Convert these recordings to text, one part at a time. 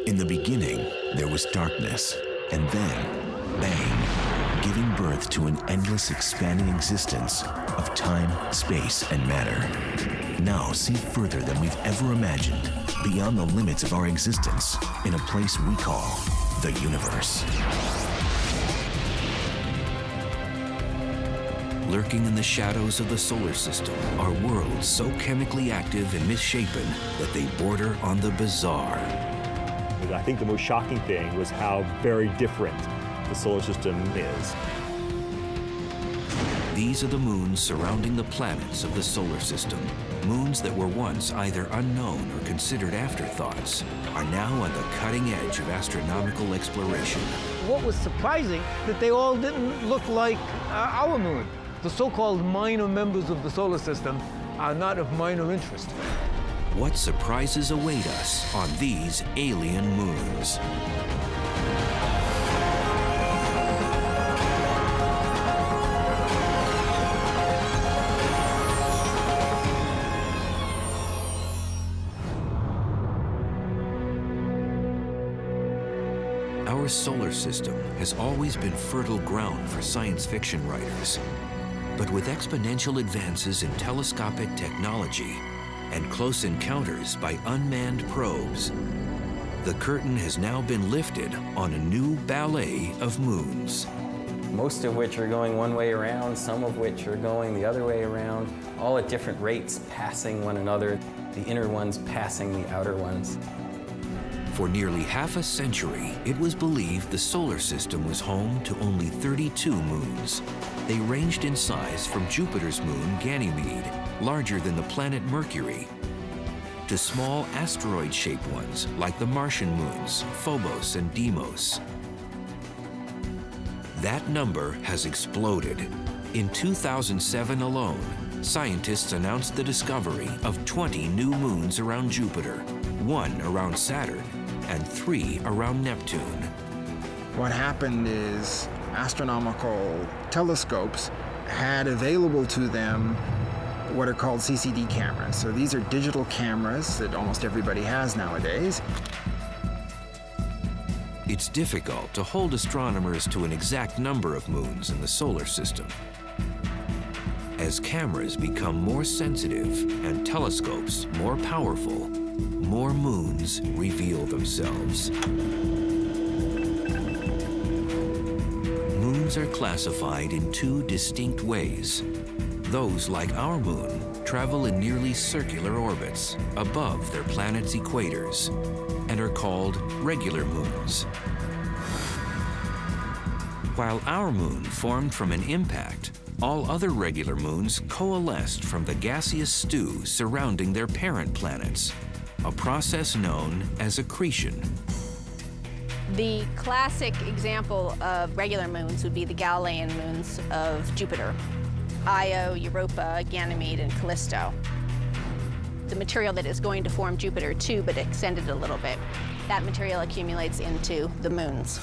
In the beginning, there was darkness, and then, bang, giving birth to an endless expanding existence of time, space, and matter. Now see further than we've ever imagined, beyond the limits of our existence, in a place we call the universe. Lurking in the shadows of the solar system are worlds so chemically active and misshapen that they border on the bizarre. I think the most shocking thing was how very different the solar system is. These are the moons surrounding the planets of the solar system. Moons that were once either unknown or considered afterthoughts are now on the cutting edge of astronomical exploration. What was surprising, that they all didn't look like our moon. The so-called minor members of the solar system are not of minor interest. What surprises await us on these alien moons? Our solar system has always been fertile ground for science fiction writers. But with exponential advances in telescopic technology and close encounters by unmanned probes, the curtain has now been lifted on a new ballet of moons. Most of which are going one way around, some of which are going the other way around, all at different rates, passing one another, the inner ones passing the outer ones. For nearly half a century, it was believed the solar system was home to only 32 moons. They ranged in size from Jupiter's moon, Ganymede, larger than the planet Mercury, to small asteroid-shaped ones like the Martian moons, Phobos and Deimos. That number has exploded. In 2007 alone, scientists announced the discovery of 20 new moons around Jupiter, 1 around Saturn, and 3 around Neptune. What happened is astronomical telescopes had available to them what are called CCD cameras. So these are digital cameras that almost everybody has nowadays. It's difficult to hold astronomers to an exact number of moons in the solar system. As cameras become more sensitive and telescopes more powerful, more moons reveal themselves. Moons are classified in 2 distinct ways. Those, like our moon, travel in nearly circular orbits above their planet's equators and are called regular moons. While our moon formed from an impact, all other regular moons coalesced from the gaseous stew surrounding their parent planets, a process known as accretion. The classic example of regular moons would be the Galilean moons of Jupiter: Io, Europa, Ganymede, and Callisto. The material that is going to form Jupiter too, but extended a little bit, that material accumulates into the moons.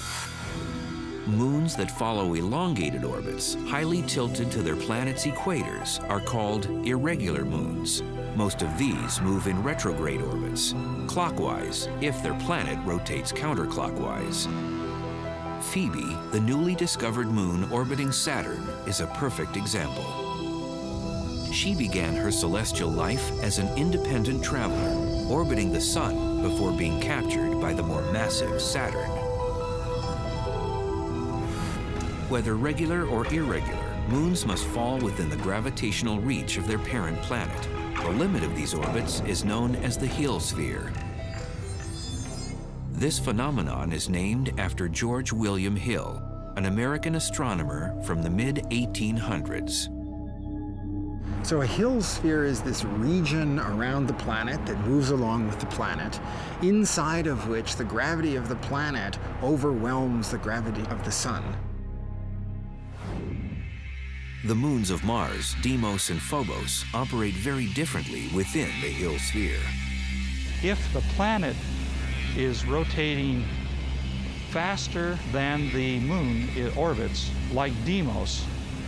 Moons that follow elongated orbits, highly tilted to their planet's equators, are called irregular moons. Most of these move in retrograde orbits, clockwise if their planet rotates counterclockwise. Phoebe, the newly discovered moon orbiting Saturn, is a perfect example. She began her celestial life as an independent traveler, orbiting the Sun before being captured by the more massive Saturn. Whether regular or irregular, moons must fall within the gravitational reach of their parent planet. The limit of these orbits is known as the heliosphere. This phenomenon is named after George William Hill, an American astronomer from the mid-1800s. So a heliosphere is this region around the planet that moves along with the planet, inside of which the gravity of the planet overwhelms the gravity of the sun. The moons of Mars, Deimos and Phobos, operate very differently within the heliosphere. If the planet is rotating faster than the moon it orbits, like Deimos,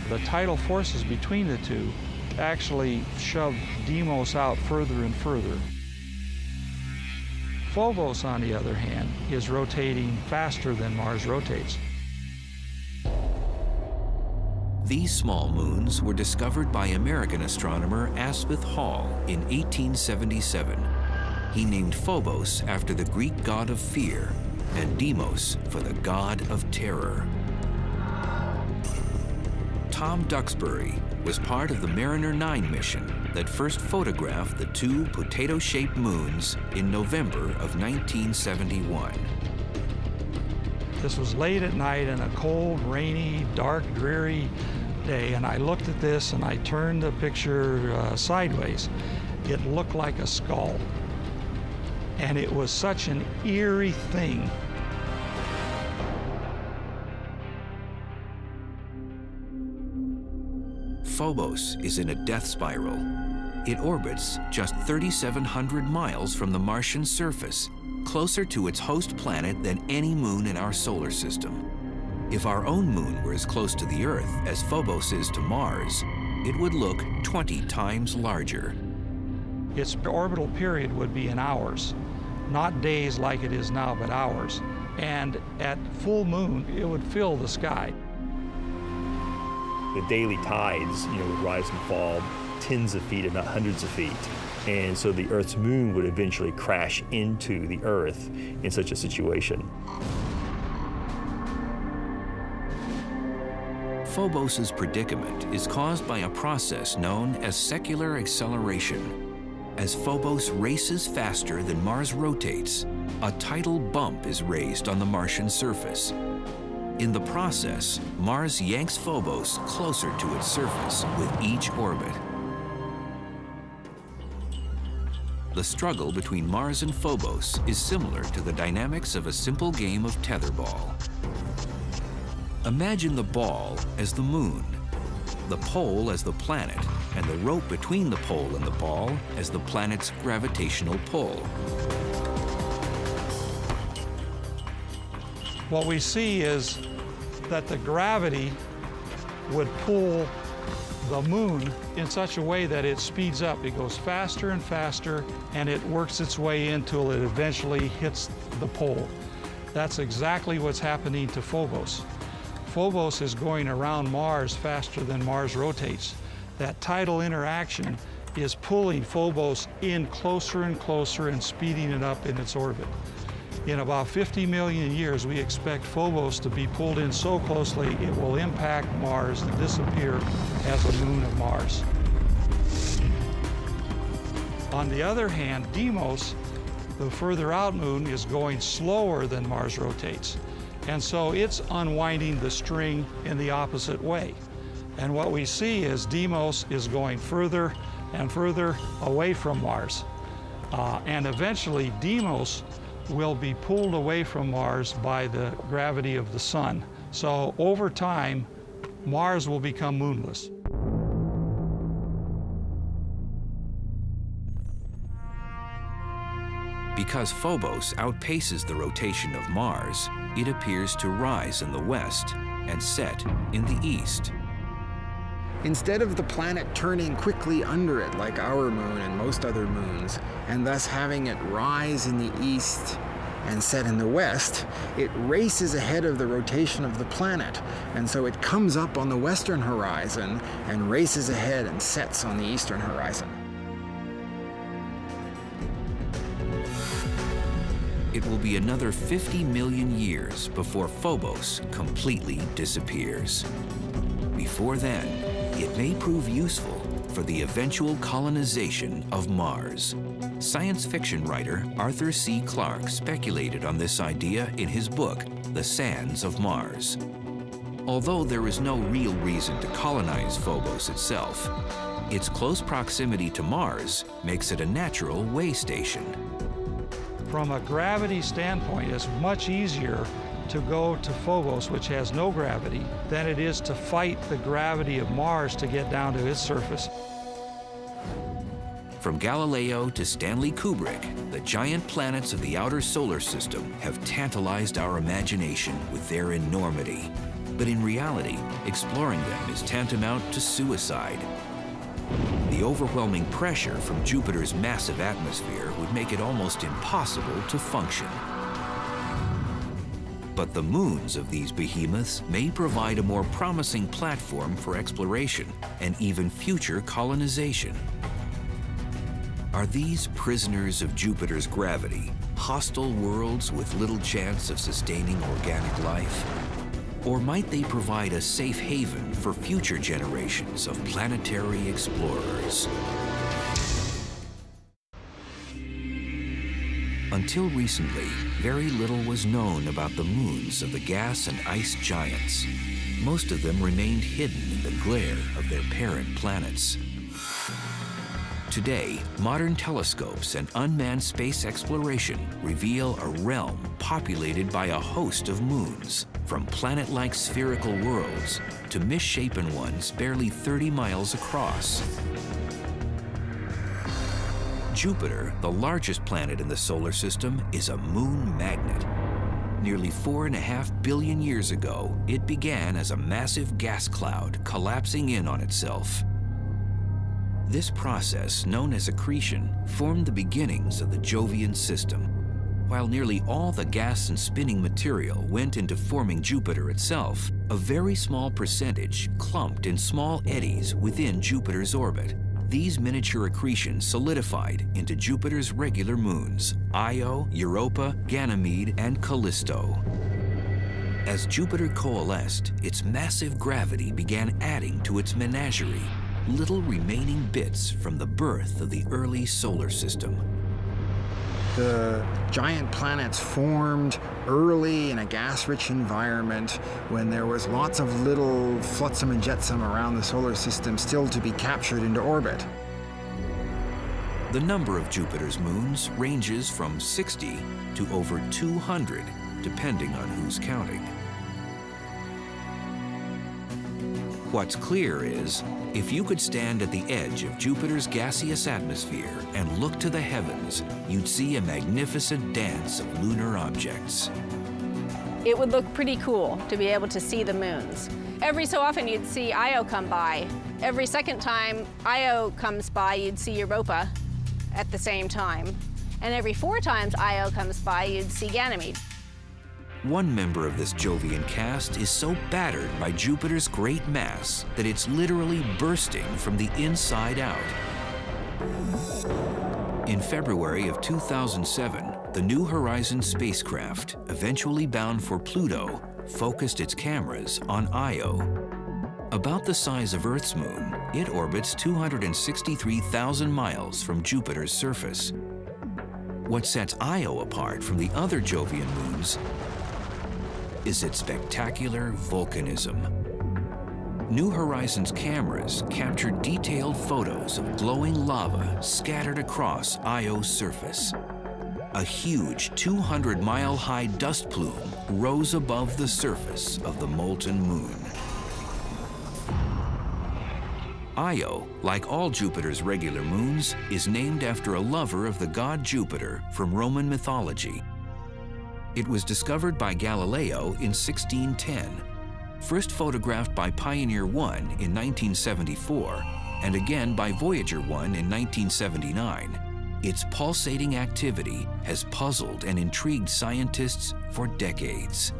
the tidal forces between the two actually shove Deimos out further and further. Phobos, on the other hand, is rotating faster than Mars rotates. These small moons were discovered by American astronomer Asaph Hall in 1877. He named Phobos after the Greek god of fear and Deimos for the god of terror. Tom Duxbury was part of the Mariner 9 mission that first photographed the two potato-shaped moons in November of 1971. This was late at night in a cold, rainy, dark, dreary day, and I looked at this and I turned the picture sideways. It looked like a skull. And it was such an eerie thing. Phobos is in a death spiral. It orbits just 3,700 miles from the Martian surface, closer to its host planet than any moon in our solar system. If our own moon were as close to the Earth as Phobos is to Mars, it would look 20 times larger. Its orbital period would be in hours, not days like it is now, but hours. And at full moon, it would fill the sky. The daily tides, would rise and fall tens of feet, if not hundreds of feet. And so the Earth's moon would eventually crash into the Earth in such a situation. Phobos's predicament is caused by a process known as secular acceleration. As Phobos races faster than Mars rotates, a tidal bump is raised on the Martian surface. In the process, Mars yanks Phobos closer to its surface with each orbit. The struggle between Mars and Phobos is similar to the dynamics of a simple game of tetherball. Imagine the ball as the moon, the pole as the planet, and the rope between the pole and the ball as the planet's gravitational pull. What we see is that the gravity would pull the moon in such a way that it speeds up. It goes faster and faster, and it works its way until it eventually hits the pole. That's exactly what's happening to Phobos. Phobos is going around Mars faster than Mars rotates. That tidal interaction is pulling Phobos in closer and closer and speeding it up in its orbit. In about 50 million years, we expect Phobos to be pulled in so closely it will impact Mars and disappear as a moon of Mars. On the other hand, Deimos, the further out moon, is going slower than Mars rotates. And so it's unwinding the string in the opposite way. And what we see is Deimos is going further and further away from Mars. And eventually Deimos will be pulled away from Mars by the gravity of the sun. So over time, Mars will become moonless. Because Phobos outpaces the rotation of Mars, it appears to rise in the west and set in the east. Instead of the planet turning quickly under it like our moon and most other moons, and thus having it rise in the east and set in the west, it races ahead of the rotation of the planet, and so it comes up on the western horizon and races ahead and sets on the eastern horizon. It will be another 50 million years before Phobos completely disappears. Before then, it may prove useful for the eventual colonization of Mars. Science fiction writer Arthur C. Clarke speculated on this idea in his book, The Sands of Mars. Although there is no real reason to colonize Phobos itself, its close proximity to Mars makes it a natural way station. From a gravity standpoint, it's much easier to go to Phobos, which has no gravity, than it is to fight the gravity of Mars to get down to its surface. From Galileo to Stanley Kubrick, the giant planets of the outer solar system have tantalized our imagination with their enormity. But in reality, exploring them is tantamount to suicide. The overwhelming pressure from Jupiter's massive atmosphere would make it almost impossible to function. But the moons of these behemoths may provide a more promising platform for exploration and even future colonization. Are these prisoners of Jupiter's gravity, hostile worlds with little chance of sustaining organic life? Or might they provide a safe haven for future generations of planetary explorers? Until recently, very little was known about the moons of the gas and ice giants. Most of them remained hidden in the glare of their parent planets. Today, modern telescopes and unmanned space exploration reveal a realm populated by a host of moons, from planet-like spherical worlds to misshapen ones barely 30 miles across. Jupiter, the largest planet in the solar system, is a moon magnet. Nearly 4.5 billion years ago, it began as a massive gas cloud collapsing in on itself. This process, known as accretion, formed the beginnings of the Jovian system. While nearly all the gas and spinning material went into forming Jupiter itself, a very small percentage clumped in small eddies within Jupiter's orbit. These miniature accretions solidified into Jupiter's regular moons, Io, Europa, Ganymede, and Callisto. As Jupiter coalesced, its massive gravity began adding to its menagerie, little remaining bits from the birth of the early solar system. The giant planets formed early in a gas-rich environment when there was lots of little flotsam and jetsam around the solar system still to be captured into orbit. The number of Jupiter's moons ranges from 60 to over 200, depending on who's counting. What's clear is, if you could stand at the edge of Jupiter's gaseous atmosphere and look to the heavens, you'd see a magnificent dance of lunar objects. It would look pretty cool to be able to see the moons. Every so often you'd see Io come by. Every second time Io comes by, you'd see Europa at the same time. And every 4 times Io comes by, you'd see Ganymede. One member of this Jovian cast is so battered by Jupiter's great mass that it's literally bursting from the inside out. In February of 2007, the New Horizons spacecraft, eventually bound for Pluto, focused its cameras on Io. About the size of Earth's moon, it orbits 263,000 miles from Jupiter's surface. What sets Io apart from the other Jovian moons is its spectacular volcanism. New Horizons cameras captured detailed photos of glowing lava scattered across Io's surface. A huge 200-mile-high dust plume rose above the surface of the molten moon. Io, like all Jupiter's regular moons, is named after a lover of the god Jupiter from Roman mythology. It was discovered by Galileo in 1610, first photographed by Pioneer 1 in 1974, and again by Voyager 1 in 1979. Its pulsating activity has puzzled and intrigued scientists for decades.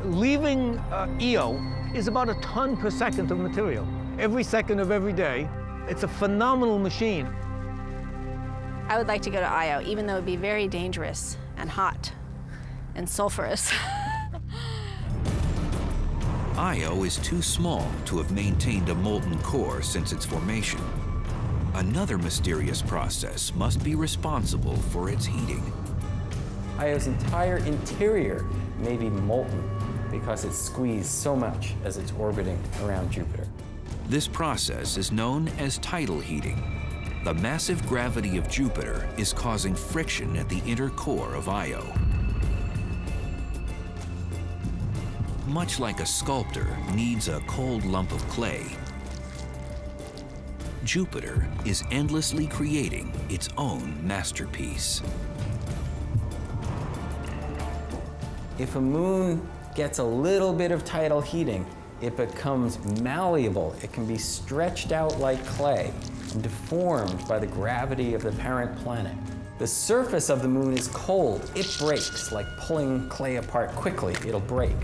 Leaving Io is about a ton per second of material. Every second of every day. It's a phenomenal machine. I would like to go to Io, even though it would be very dangerous and hot and sulfurous. Io is too small to have maintained a molten core since its formation. Another mysterious process must be responsible for its heating. Io's entire interior may be molten because it's squeezed so much as it's orbiting around Jupiter. This process is known as tidal heating. The massive gravity of Jupiter is causing friction at the inner core of Io. Much like a sculptor needs a cold lump of clay, Jupiter is endlessly creating its own masterpiece. If a moon gets a little bit of tidal heating, it becomes malleable. It can be stretched out like clay and deformed by the gravity of the parent planet. The surface of the moon is cold. It breaks, like pulling clay apart quickly. It'll break.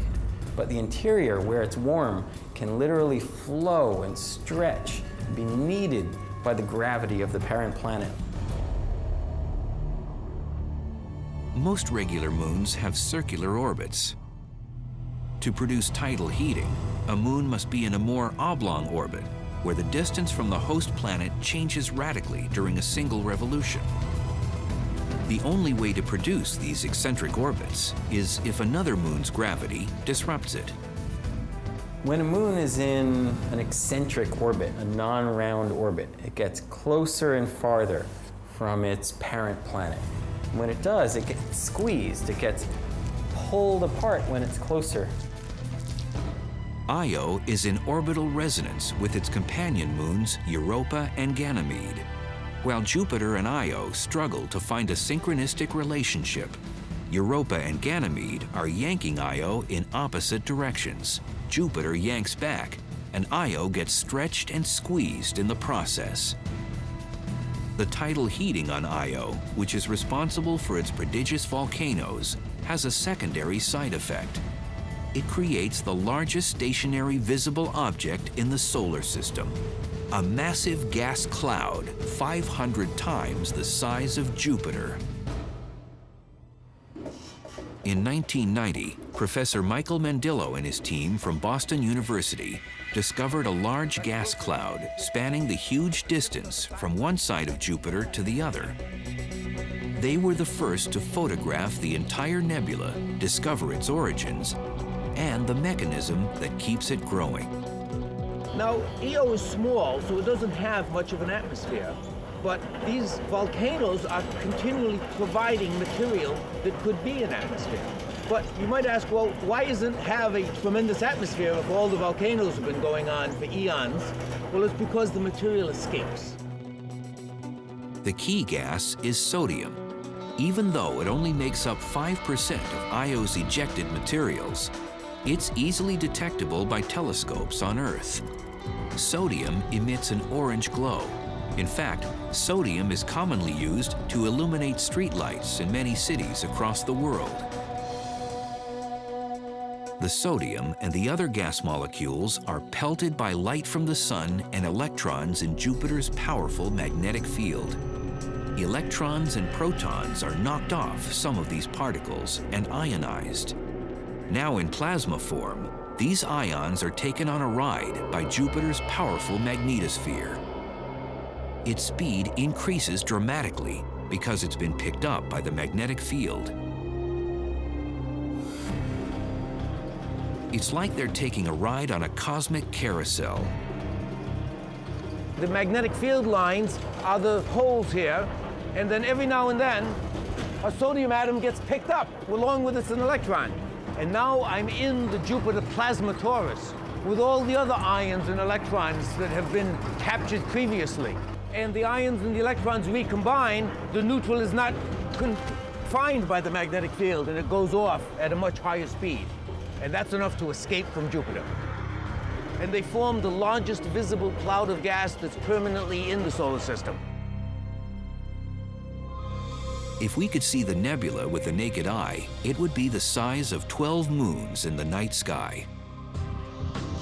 But the interior, where it's warm, can literally flow and stretch and be kneaded by the gravity of the parent planet. Most regular moons have circular orbits. To produce tidal heating, a moon must be in a more oblong orbit, where the distance from the host planet changes radically during a single revolution. The only way to produce these eccentric orbits is if another moon's gravity disrupts it. When a moon is in an eccentric orbit, a non-round orbit, it gets closer and farther from its parent planet. When it does, it gets squeezed, it gets pulled apart when it's closer. Io is in orbital resonance with its companion moons Europa and Ganymede, while Jupiter and Io struggle to find a synchronistic relationship. Europa and Ganymede are yanking Io in opposite directions. Jupiter yanks back, and Io gets stretched and squeezed in the process. The tidal heating on Io, which is responsible for its prodigious volcanoes, has a secondary side effect. It creates the largest stationary visible object in the solar system, a massive gas cloud 500 times the size of Jupiter. In 1990, Professor Michael Mandillo and his team from Boston University discovered a large gas cloud spanning the huge distance from one side of Jupiter to the other. They were the first to photograph the entire nebula, discover its origins, and the mechanism that keeps it growing. Now, Io is small, so it doesn't have much of an atmosphere. But these volcanoes are continually providing material that could be an atmosphere. But you might ask, well, why doesn't it have a tremendous atmosphere if all the volcanoes have been going on for eons? Well, it's because the material escapes. The key gas is sodium. Even though it only makes up 5% of Io's ejected materials, it's easily detectable by telescopes on Earth. Sodium emits an orange glow. In fact, sodium is commonly used to illuminate streetlights in many cities across the world. The sodium and the other gas molecules are pelted by light from the sun and electrons in Jupiter's powerful magnetic field. Electrons and protons are knocked off some of these particles and ionized. Now in plasma form, these ions are taken on a ride by Jupiter's powerful magnetosphere. Its speed increases dramatically because it's been picked up by the magnetic field. It's like they're taking a ride on a cosmic carousel. The magnetic field lines are the holes here, and then every now and then, a sodium atom gets picked up along with its an electron. And now I'm in the Jupiter plasma torus with all the other ions and electrons that have been captured previously. And the ions and the electrons recombine, the neutral is not confined by the magnetic field, and it goes off at a much higher speed. And that's enough to escape from Jupiter. And they form the largest visible cloud of gas that's permanently in the solar system. If we could see the nebula with the naked eye, it would be the size of 12 moons in the night sky.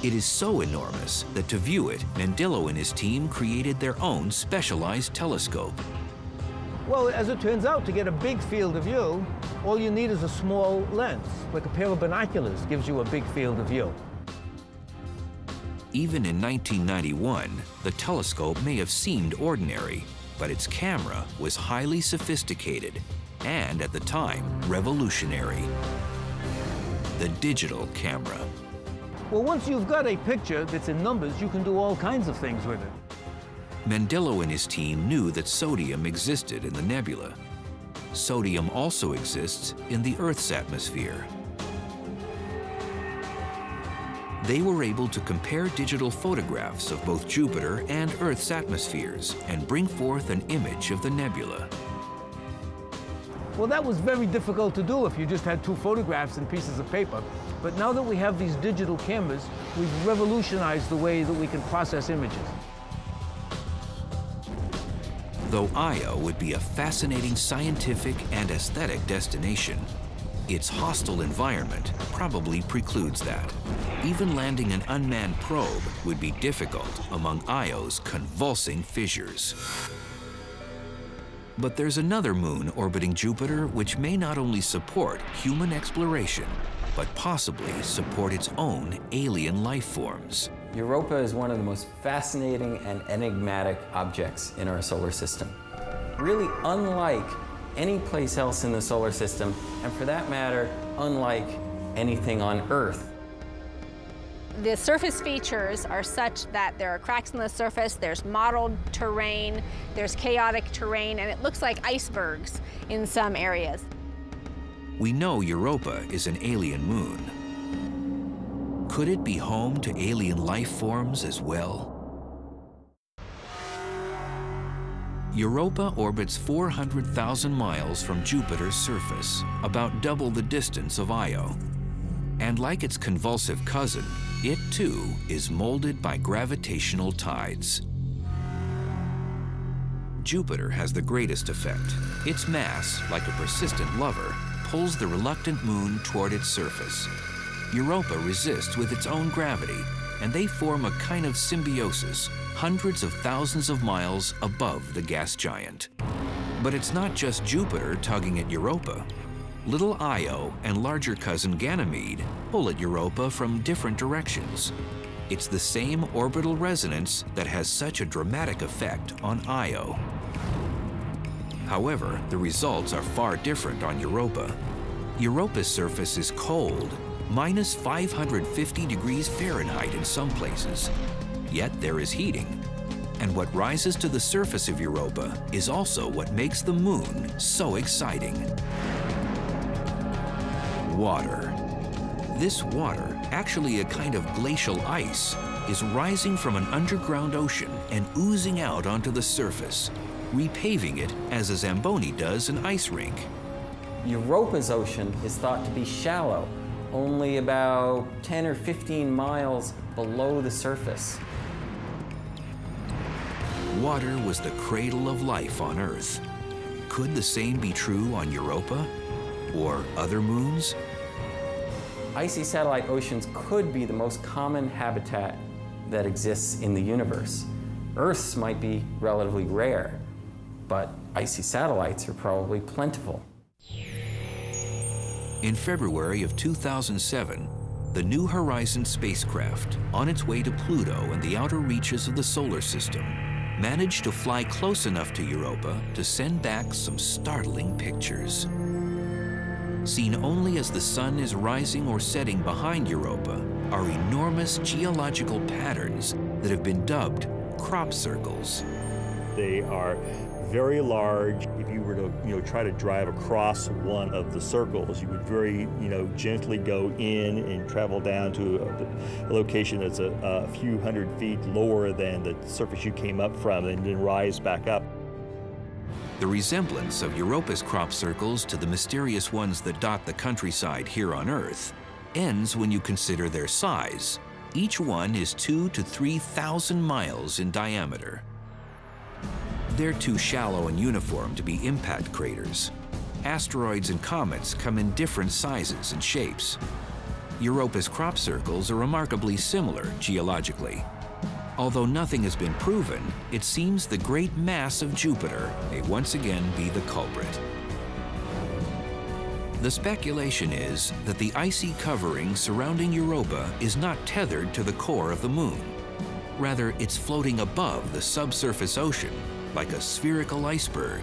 It is so enormous that to view it, Mandillo and his team created their own specialized telescope. Well, as it turns out, to get a big field of view, all you need is a small lens, like a pair of binoculars gives you a big field of view. Even in 1991, the telescope may have seemed ordinary, but its camera was highly sophisticated and, at the time, revolutionary. The digital camera. Well, once you've got a picture that's in numbers, you can do all kinds of things with it. Mandillo and his team knew that sodium existed in the nebula. Sodium also exists in the Earth's atmosphere. They were able to compare digital photographs of both Jupiter and Earth's atmospheres and bring forth an image of the nebula. Well, that was very difficult to do if you just had 2 photographs and pieces of paper. But now that we have these digital cameras, we've revolutionized the way that we can process images. Though Io would be a fascinating scientific and aesthetic destination, its hostile environment probably precludes that. Even landing an unmanned probe would be difficult among Io's convulsing fissures. But there's another moon orbiting Jupiter which may not only support human exploration, but possibly support its own alien life forms. Europa is one of the most fascinating and enigmatic objects in our solar system. Really unlike any place else in the solar system, and for that matter, unlike anything on Earth. The surface features are such that there are cracks in the surface, there's mottled terrain, there's chaotic terrain, and it looks like icebergs in some areas. We know Europa is an alien moon. Could it be home to alien life forms as well? Europa orbits 400,000 miles from Jupiter's surface, about double the distance of Io. And like its convulsive cousin, it too is molded by gravitational tides. Jupiter has the greatest effect. Its mass, like a persistent lover, pulls the reluctant moon toward its surface. Europa resists with its own gravity, and they form a kind of symbiosis hundreds of thousands of miles above the gas giant. But it's not just Jupiter tugging at Europa. Little Io and larger cousin Ganymede pull at Europa from different directions. It's the same orbital resonance that has such a dramatic effect on Io. However, the results are far different on Europa. Europa's surface is cold, minus 550 degrees Fahrenheit in some places. Yet there is heating. And what rises to the surface of Europa is also what makes the moon so exciting. Water. This water, actually a kind of glacial ice, is rising from an underground ocean and oozing out onto the surface, repaving it as a Zamboni does an ice rink. Europa's ocean is thought to be shallow, only about 10 or 15 miles below the surface. Water was the cradle of life on Earth. Could the same be true on Europa or other moons? Icy satellite oceans could be the most common habitat that exists in the universe. Earth's might be relatively rare, but icy satellites are probably plentiful. In February of 2007, the New Horizons spacecraft, on its way to Pluto and the outer reaches of the solar system, managed to fly close enough to Europa to send back some startling pictures. Seen only as the sun is rising or setting behind Europa are enormous geological patterns that have been dubbed crop circles. They are very large. If you were to, try to drive across one of the circles, you would very, gently go in and travel down to a location that's a few hundred feet lower than the surface you came up from, and then rise back up. The resemblance of Europa's crop circles to the mysterious ones that dot the countryside here on Earth ends when you consider their size. Each one is 2,000 to 3,000 miles in diameter. They're too shallow and uniform to be impact craters. Asteroids and comets come in different sizes and shapes. Europa's crop circles are remarkably similar geologically. Although nothing has been proven, it seems the great mass of Jupiter may once again be the culprit. The speculation is that the icy covering surrounding Europa is not tethered to the core of the moon. Rather, it's floating above the subsurface ocean, like a spherical iceberg.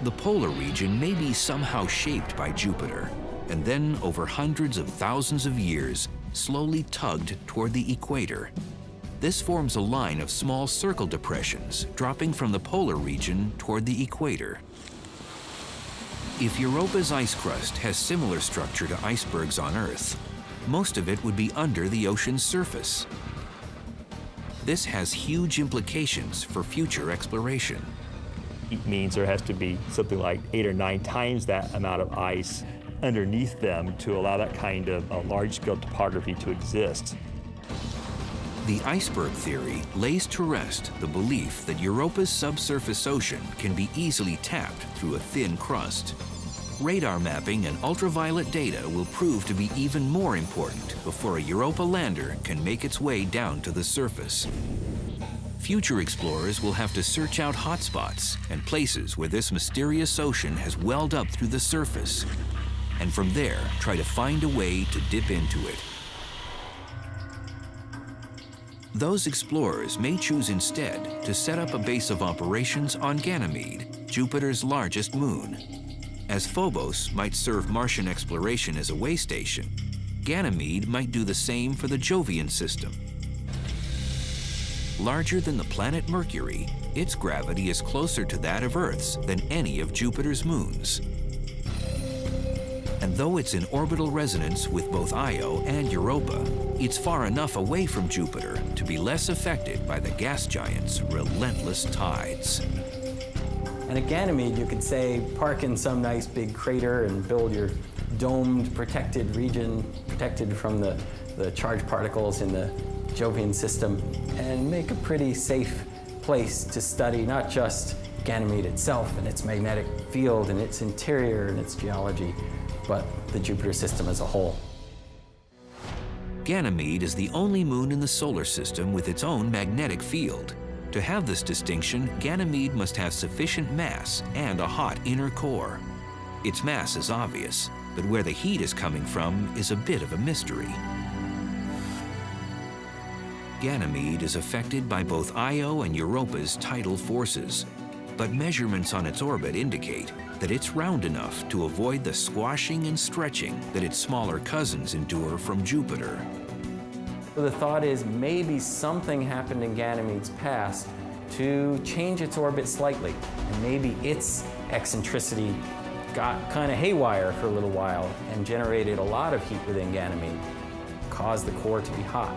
The polar region may be somehow shaped by Jupiter, and then over hundreds of thousands of years, slowly tugged toward the equator. This forms a line of small circle depressions dropping from the polar region toward the equator. If Europa's ice crust has similar structure to icebergs on Earth, most of it would be under the ocean's surface. This has huge implications for future exploration. It means there has to be something like 8 or 9 times that amount of ice underneath them to allow that kind of large-scale topography to exist. The iceberg theory lays to rest the belief that Europa's subsurface ocean can be easily tapped through a thin crust. Radar mapping and ultraviolet data will prove to be even more important before a Europa lander can make its way down to the surface. Future explorers will have to search out hotspots and places where this mysterious ocean has welled up through the surface, and from there try to find a way to dip into it. Those explorers may choose instead to set up a base of operations on Ganymede, Jupiter's largest moon. As Phobos might serve Martian exploration as a way station, Ganymede might do the same for the Jovian system. Larger than the planet Mercury, its gravity is closer to that of Earth's than any of Jupiter's moons. And though it's in orbital resonance with both Io and Europa, it's far enough away from Jupiter to be less affected by the gas giant's relentless tides. And at Ganymede, you could say, park in some nice big crater and build your domed, protected region, protected from the charged particles in the Jovian system, and make a pretty safe place to study not just Ganymede itself and its magnetic field and its interior and its geology, but the Jupiter system as a whole. Ganymede is the only moon in the solar system with its own magnetic field. To have this distinction, Ganymede must have sufficient mass and a hot inner core. Its mass is obvious, but where the heat is coming from is a bit of a mystery. Ganymede is affected by both Io and Europa's tidal forces, but measurements on its orbit indicate that it's round enough to avoid the squashing and stretching that its smaller cousins endure from Jupiter. The thought is maybe something happened in Ganymede's past to change its orbit slightly, and maybe its eccentricity got kind of haywire for a little while and generated a lot of heat within Ganymede, caused the core to be hot.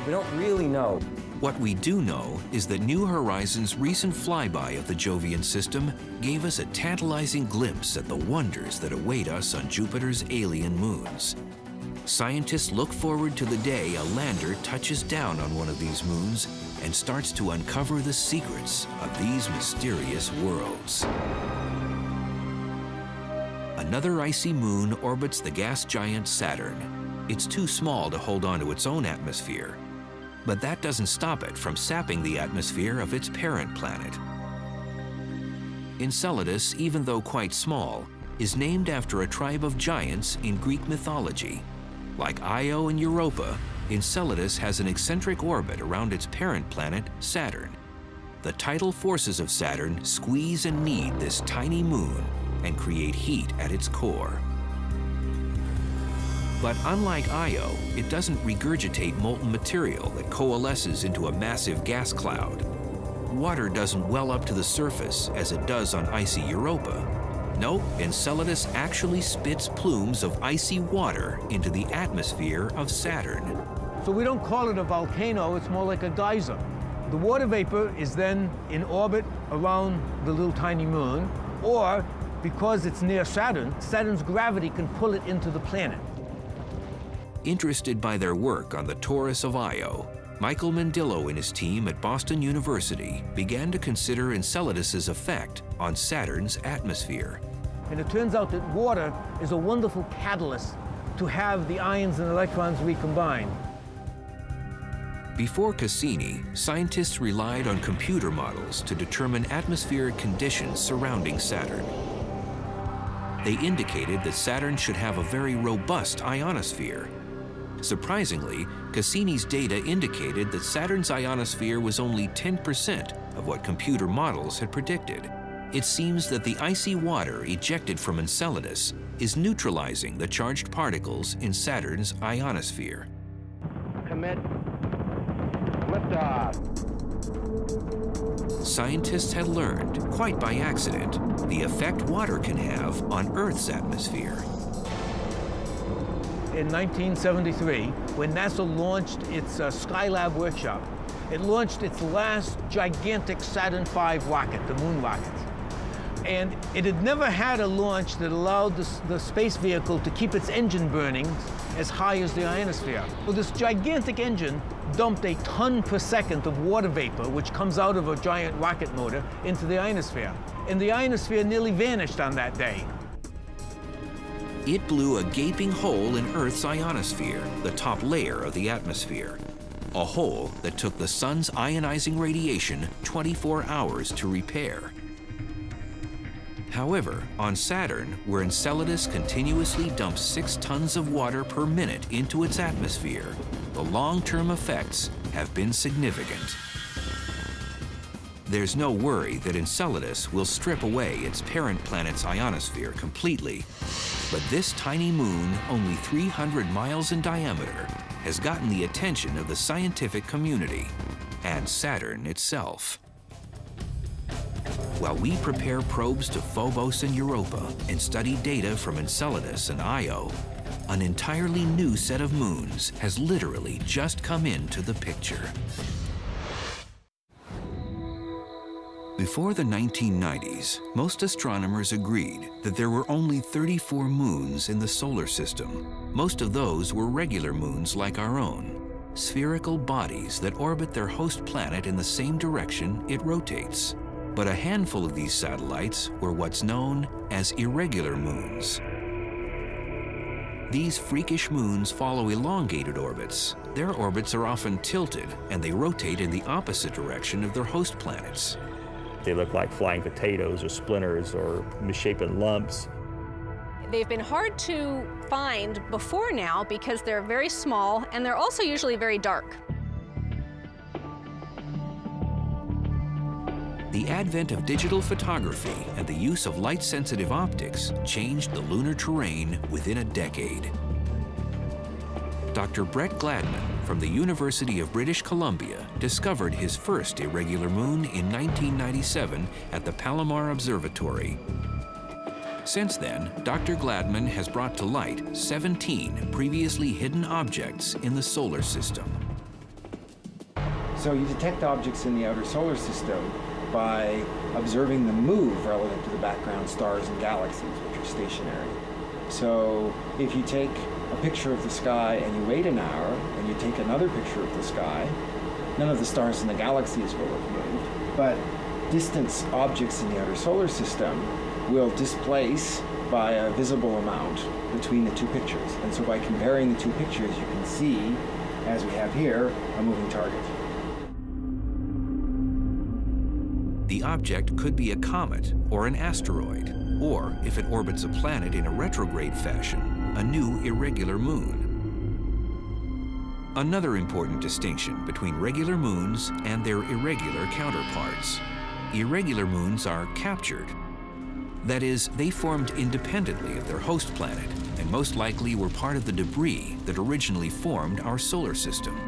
We don't really know. What we do know is that New Horizons' recent flyby of the Jovian system gave us a tantalizing glimpse at the wonders that await us on Jupiter's alien moons. Scientists look forward to the day a lander touches down on one of these moons and starts to uncover the secrets of these mysterious worlds. Another icy moon orbits the gas giant Saturn. It's too small to hold on to its own atmosphere, but that doesn't stop it from sapping the atmosphere of its parent planet. Enceladus, even though quite small, is named after a tribe of giants in Greek mythology. Like Io and Europa, Enceladus has an eccentric orbit around its parent planet, Saturn. The tidal forces of Saturn squeeze and knead this tiny moon and create heat at its core. But unlike Io, it doesn't regurgitate molten material that coalesces into a massive gas cloud. Water doesn't well up to the surface as it does on icy Europa. Nope, Enceladus actually spits plumes of icy water into the atmosphere of Saturn. So we don't call it a volcano, it's more like a geyser. The water vapor is then in orbit around the little tiny moon, or because it's near Saturn, Saturn's gravity can pull it into the planet. Interested by their work on the torus of Io, Michael Mandillo and his team at Boston University began to consider Enceladus's effect on Saturn's atmosphere. And it turns out that water is a wonderful catalyst to have the ions and electrons recombine. Before Cassini, scientists relied on computer models to determine atmospheric conditions surrounding Saturn. They indicated that Saturn should have a very robust ionosphere. Surprisingly, Cassini's data indicated that Saturn's ionosphere was only 10% of what computer models had predicted. It seems that the icy water ejected from Enceladus is neutralizing the charged particles in Saturn's ionosphere. Commit. Liftoff. Scientists had learned, quite by accident, the effect water can have on Earth's atmosphere. In 1973, when NASA launched its Skylab workshop, it launched its last gigantic Saturn V rocket, the moon rocket. And it had never had a launch that allowed the space vehicle to keep its engine burning as high as the ionosphere. Well, this gigantic engine dumped a ton per second of water vapor, which comes out of a giant rocket motor, into the ionosphere. And the ionosphere nearly vanished on that day. It blew a gaping hole in Earth's ionosphere, the top layer of the atmosphere. A hole that took the sun's ionizing radiation 24 hours to repair. However, on Saturn, where Enceladus continuously dumps 6 tons of water per minute into its atmosphere, the long-term effects have been significant. There's no worry that Enceladus will strip away its parent planet's ionosphere completely, but this tiny moon, only 300 miles in diameter, has gotten the attention of the scientific community and Saturn itself. While we prepare probes to Phobos and Europa and study data from Enceladus and Io, an entirely new set of moons has literally just come into the picture. Before the 1990s, most astronomers agreed that there were only 34 moons in the solar system. Most of those were regular moons like our own, spherical bodies that orbit their host planet in the same direction it rotates. But a handful of these satellites were what's known as irregular moons. These freakish moons follow elongated orbits. Their orbits are often tilted, and they rotate in the opposite direction of their host planets. They look like flying potatoes or splinters or misshapen lumps. They've been hard to find before now because they're very small and they're also usually very dark. The advent of digital photography and the use of light-sensitive optics changed the lunar terrain within a decade. Dr. Brett Gladman from the University of British Columbia discovered his first irregular moon in 1997 at the Palomar Observatory. Since then, Dr. Gladman has brought to light 17 previously hidden objects in the solar system. So you detect objects in the outer solar system by observing them move relative to the background stars and galaxies, which are stationary. So if you take a picture of the sky and you wait an hour and you take another picture of the sky, none of the stars and the galaxies will have moved, but distant objects in the outer solar system will displace by a visible amount between the two pictures. And so by comparing the two pictures, you can see, as we have here, a moving target. The object could be a comet or an asteroid, or if it orbits a planet in a retrograde fashion, a new irregular moon. Another important distinction between regular moons and their irregular counterparts. Irregular moons are captured. That is, they formed independently of their host planet and most likely were part of the debris that originally formed our solar system.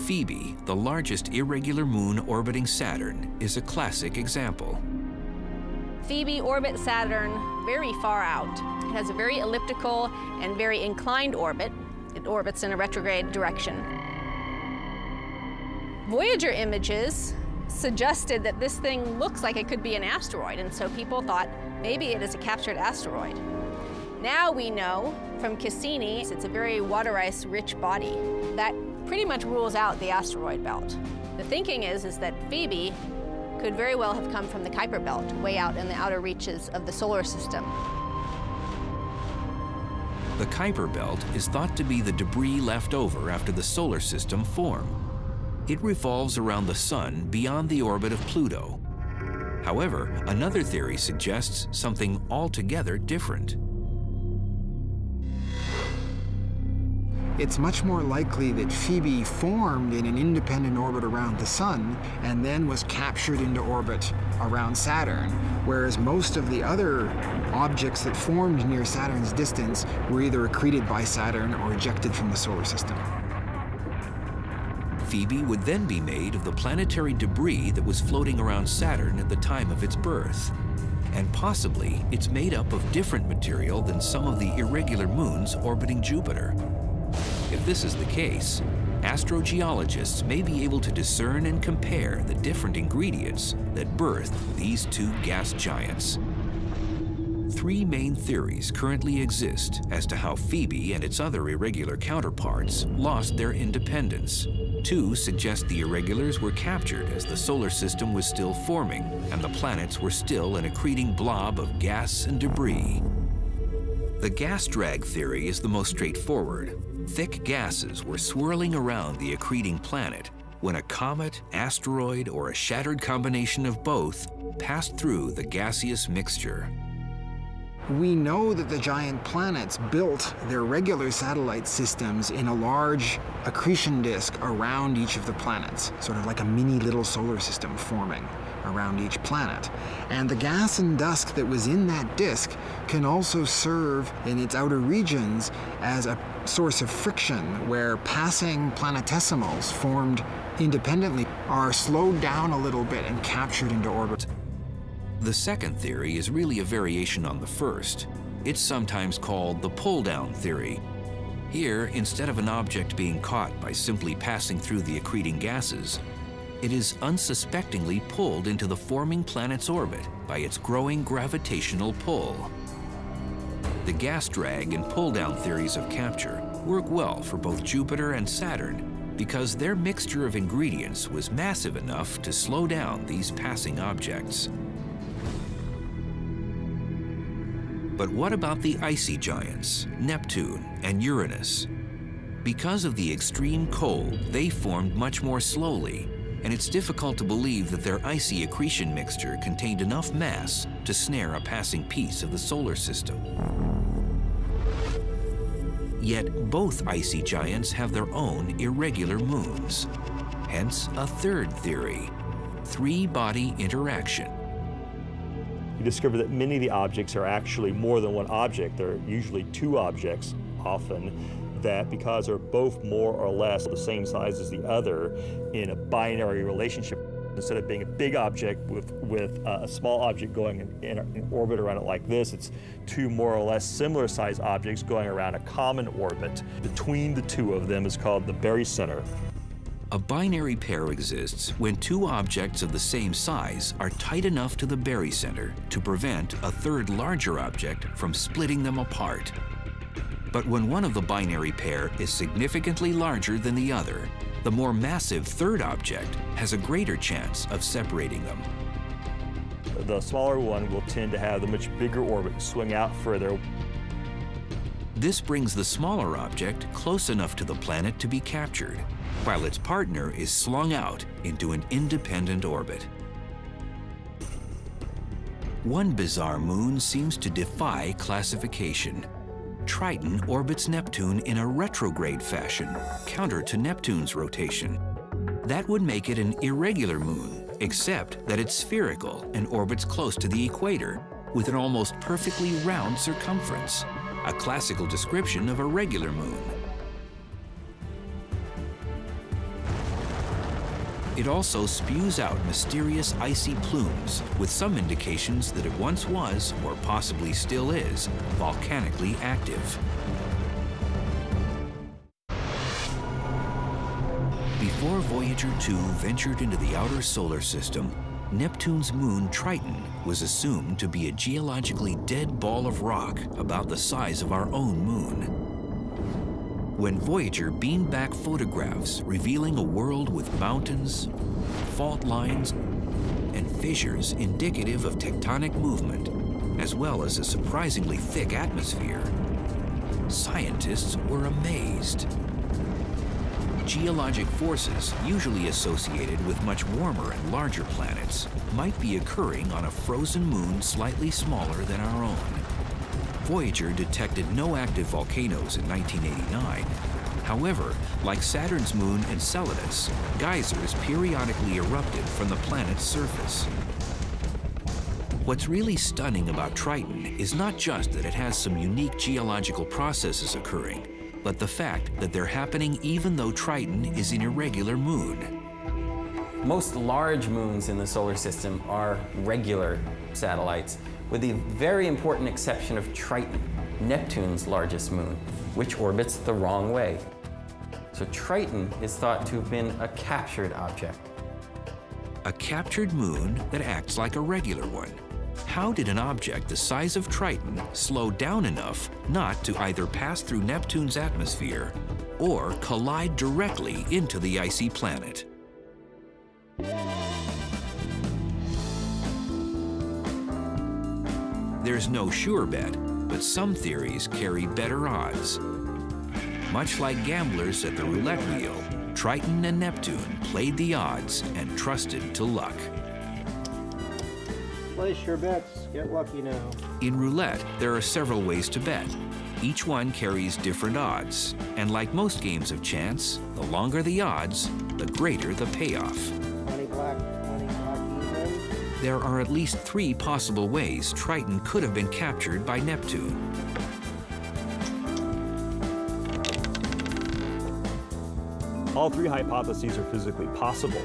Phoebe, the largest irregular moon orbiting Saturn, is a classic example. Phoebe orbits Saturn very far out. It has a very elliptical and very inclined orbit. It orbits in a retrograde direction. Voyager images suggested that this thing looks like it could be an asteroid, and so people thought maybe it is a captured asteroid. Now we know from Cassini it's a very water ice rich body. That pretty much rules out the asteroid belt. The thinking is that Phoebe could very well have come from the Kuiper belt, way out in the outer reaches of the solar system. The Kuiper belt is thought to be the debris left over after the solar system formed. It revolves around the sun beyond the orbit of Pluto. However, another theory suggests something altogether different. It's much more likely that Phoebe formed in an independent orbit around the Sun and then was captured into orbit around Saturn, whereas most of the other objects that formed near Saturn's distance were either accreted by Saturn or ejected from the solar system. Phoebe would then be made of the planetary debris that was floating around Saturn at the time of its birth. And possibly it's made up of different material than some of the irregular moons orbiting Jupiter. If this is the case, astrogeologists may be able to discern and compare the different ingredients that birthed these two gas giants. Three main theories currently exist as to how Phoebe and its other irregular counterparts lost their independence. Two suggest the irregulars were captured as the solar system was still forming and the planets were still an accreting blob of gas and debris. The gas drag theory is the most straightforward. Thick gases were swirling around the accreting planet when a comet, asteroid, or a shattered combination of both passed through the gaseous mixture. We know that the giant planets built their regular satellite systems in a large accretion disk around each of the planets, sort of like a mini little solar system forming around each planet. And the gas and dust that was in that disk can also serve in its outer regions as a source of friction where passing planetesimals formed independently are slowed down a little bit and captured into orbit. The second theory is really a variation on the first. It's sometimes called the pull-down theory. Here, instead of an object being caught by simply passing through the accreting gases, it is unsuspectingly pulled into the forming planet's orbit by its growing gravitational pull. The gas drag and pull-down theories of capture work well for both Jupiter and Saturn because their mixture of ingredients was massive enough to slow down these passing objects. But what about the icy giants, Neptune and Uranus? Because of the extreme cold, they formed much more slowly, and it's difficult to believe that their icy accretion mixture contained enough mass to snare a passing piece of the solar system. Yet both icy giants have their own irregular moons. Hence a third theory, three-body interaction. You discover that many of the objects are actually more than one object. They're usually two objects often, that because they're both more or less the same size as the other in a binary relationship, instead of being a big object with a small object going in orbit around it like this, it's two more or less similar sized objects going around a common orbit. Between the two of them is called the barycenter. A binary pair exists when two objects of the same size are tight enough to the barycenter to prevent a third larger object from splitting them apart. But when one of the binary pair is significantly larger than the other, the more massive third object has a greater chance of separating them. The smaller one will tend to have the much bigger orbit and swing out further. This brings the smaller object close enough to the planet to be captured, while its partner is slung out into an independent orbit. One bizarre moon seems to defy classification. Triton orbits Neptune in a retrograde fashion, counter to Neptune's rotation. That would make it an irregular moon, except that it's spherical and orbits close to the equator, with an almost perfectly round circumference, a classical description of a regular moon. It also spews out mysterious icy plumes, with some indications that it once was, or possibly still is, volcanically active. Before Voyager 2 ventured into the outer solar system, Neptune's moon Triton was assumed to be a geologically dead ball of rock about the size of our own moon. When Voyager beamed back photographs revealing a world with mountains, fault lines, and fissures indicative of tectonic movement, as well as a surprisingly thick atmosphere, scientists were amazed. Geologic forces, usually associated with much warmer and larger planets, might be occurring on a frozen moon slightly smaller than our own. Voyager detected no active volcanoes in 1989. However, like Saturn's moon Enceladus, geysers periodically erupted from the planet's surface. What's really stunning about Triton is not just that it has some unique geological processes occurring, but the fact that they're happening even though Triton is an irregular moon. Most large moons in the solar system are regular satellites, with the very important exception of Triton, Neptune's largest moon, which orbits the wrong way. So Triton is thought to have been a captured object. A captured moon that acts like a regular one. How did an object the size of Triton slow down enough not to either pass through Neptune's atmosphere or collide directly into the icy planet? There's no sure bet, but some theories carry better odds. Much like gamblers at the roulette wheel, Triton and Neptune played the odds and trusted to luck. Place your bets, get lucky now. In roulette, there are several ways to bet. Each one carries different odds, and like most games of chance, the longer the odds, the greater the payoff. 20 black even. There are at least 3 possible ways Triton could have been captured by Neptune. All 3 hypotheses are physically possible,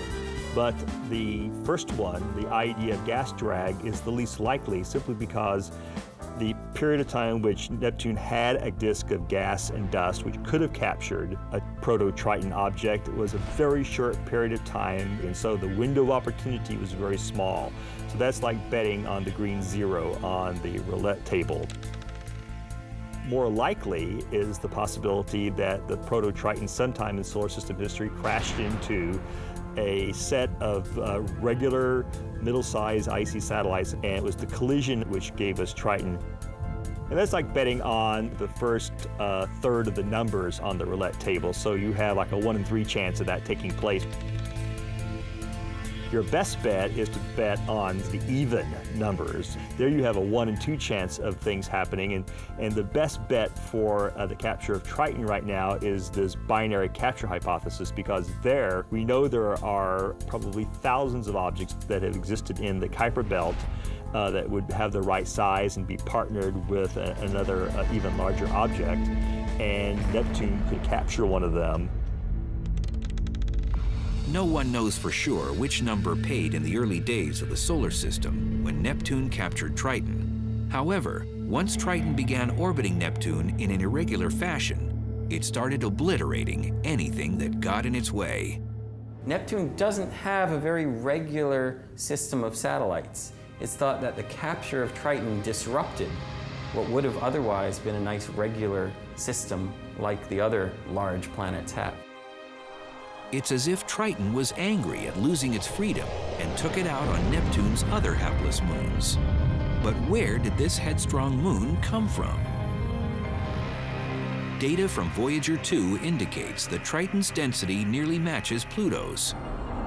but the first one, the idea of gas drag, is the least likely simply because the period of time which Neptune had a disk of gas and dust which could have captured a proto-Triton object was a very short period of time, and so the window of opportunity was very small. So that's like betting on the green 0 on the roulette table. More likely is the possibility that the proto-Triton sometime in solar system history crashed into a set of regular middle-sized icy satellites, and it was the collision which gave us Triton. And that's like betting on the first third of the numbers on the roulette table, so you have like a 1 in 3 chance of that taking place. Your best bet is to bet on the even numbers. There you have a 1 in 2 chance of things happening, and the best bet for the capture of Triton right now is this binary capture hypothesis, because there we know there are probably thousands of objects that have existed in the Kuiper belt that would have the right size and be partnered with another even larger object, and Neptune could capture one of them. No one knows for sure which number paid in the early days of the solar system when Neptune captured Triton. However, once Triton began orbiting Neptune in an irregular fashion, it started obliterating anything that got in its way. Neptune doesn't have a very regular system of satellites. It's thought that the capture of Triton disrupted what would have otherwise been a nice regular system like the other large planets have. It's as if Triton was angry at losing its freedom and took it out on Neptune's other hapless moons. But where did this headstrong moon come from? Data from Voyager 2 indicates that Triton's density nearly matches Pluto's.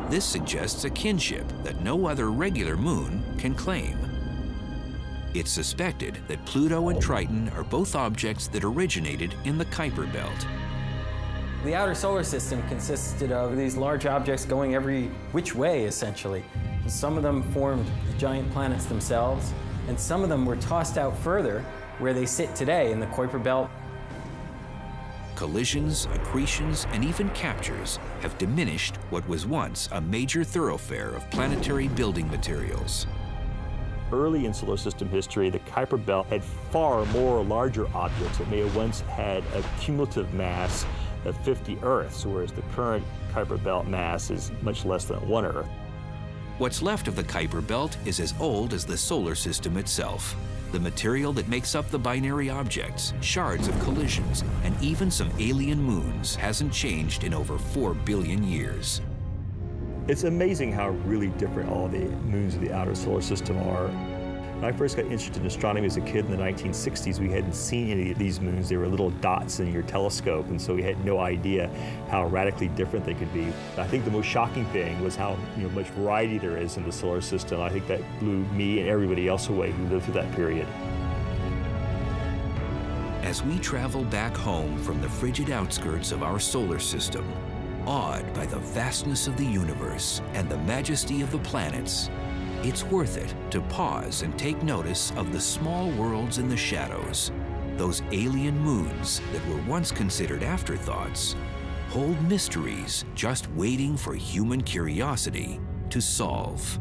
This suggests a kinship that no other regular moon can claim. It's suspected that Pluto and Triton are both objects that originated in the Kuiper belt. The outer solar system consisted of these large objects going every which way, essentially. Some of them formed the giant planets themselves, and some of them were tossed out further, where they sit today in the Kuiper belt. Collisions, accretions, and even captures have diminished what was once a major thoroughfare of planetary building materials. Early in solar system history, the Kuiper belt had far more larger objects that may have once had a cumulative mass of 50 Earths, whereas the current Kuiper belt mass is much less than 1 Earth. What's left of the Kuiper belt is as old as the solar system itself. The material that makes up the binary objects, shards of collisions, and even some alien moons hasn't changed in over 4 billion years. It's amazing how really different all the moons of the outer solar system are. When I first got interested in astronomy as a kid in the 1960s, we hadn't seen any of these moons. They were little dots in your telescope, and so we had no idea how radically different they could be. I think the most shocking thing was how much variety there is in the solar system. I think that blew me and everybody else away who lived through that period. As we travel back home from the frigid outskirts of our solar system, awed by the vastness of the universe and the majesty of the planets, it's worth it to pause and take notice of the small worlds in the shadows. Those alien moons that were once considered afterthoughts hold mysteries just waiting for human curiosity to solve.